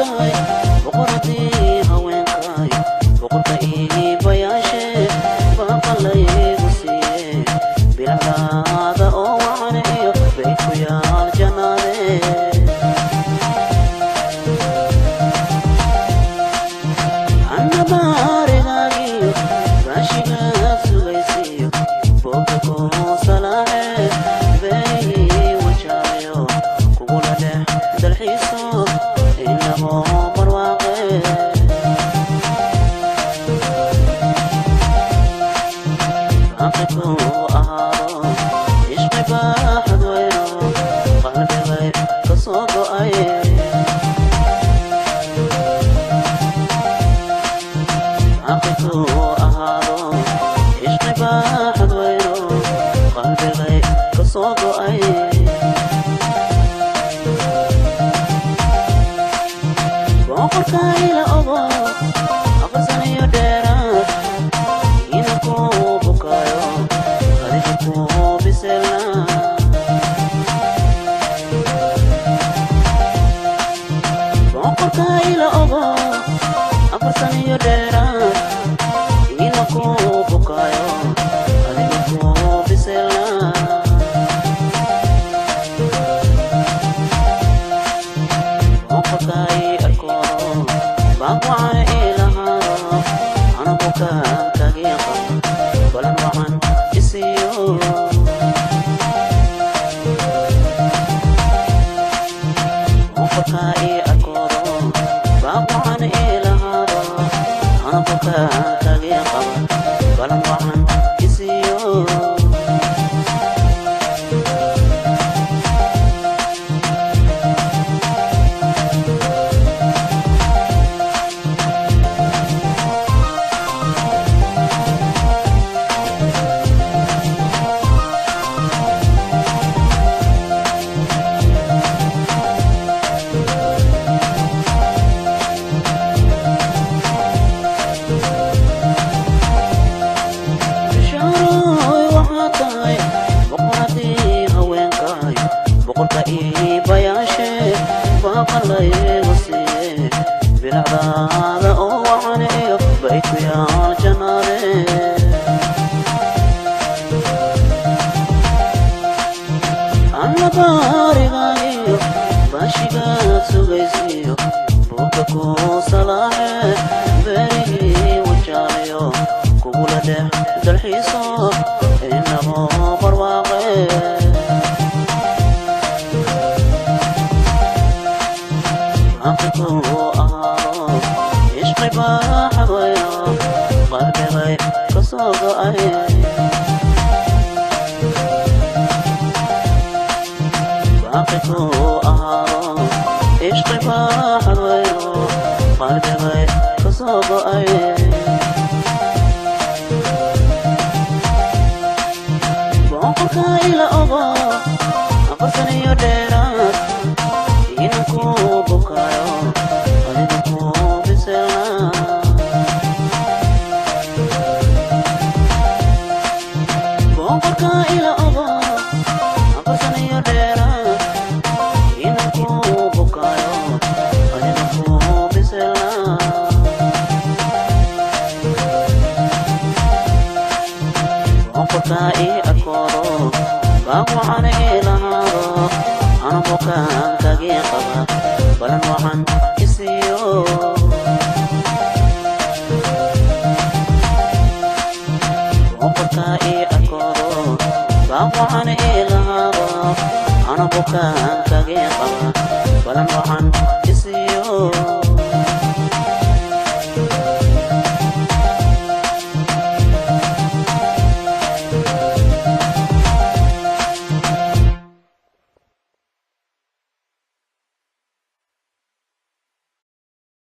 tahay boqoradii haweenkay boqorka iibayaashe baaqalaygu siiye bilacdaada oo wacan iyo bay ku yaal jannaade annabaarigaagiyo baashigaad sugaysiyo boogga kuu salaaxe beerihii wajaalayo kugula dhex dalxiiso inagoo barwaaqe baaqi kuu ahaado ishqi baaxad weyno qalbigay ka soo go'ay baaqi kuu ahaado ishqi baaxad weyno qalbigay ka soo go'ay boqorkayla ogo aqsaniyo dheeraad ina kuu bukayo adiga kuu biselna boqorkayla ogo aqsaniyo dheeraad ina kuu bukayo adiga kuu biselna boqorkay baaqwacan ilahaado ana bukaan kagiiqa balan wacan isiyo boqorka ii arkoodo baaqwacan ilahaado ana bukaan kagiiqa balan wacan isiyo boqorka iibayaashe baaqalaygu siiye bilacdaada oo wacan iyo bay ku yaal jannaade annabaarigaagiyo baashigaad sugaysiyo boogga kuu salaaxe beerihii wajaalayo kugula dhex dalxiiso inagoo barwaaqe baaqi kuu ahaado ishqi baaxad weyno qalbigay ka soo go'ay baaqi kuu ahaado ishqi baaxad weyno qalbigay ka soo go'ay boqorkayla ogo aqsaniyo dheeraad ina kuu bukayo adiga kuu biselna boqorkayla ogo aqsaniyo dheeraad ina kuu bukayo adiga kuu biselna boqorka ii arkoodo baaqwacan ilahaado ana bukaan kagiiqa balan wacan isiyo boqorka ii arkoodo baaqwacan ilahaado ana bukaan kagiiqa balan wacan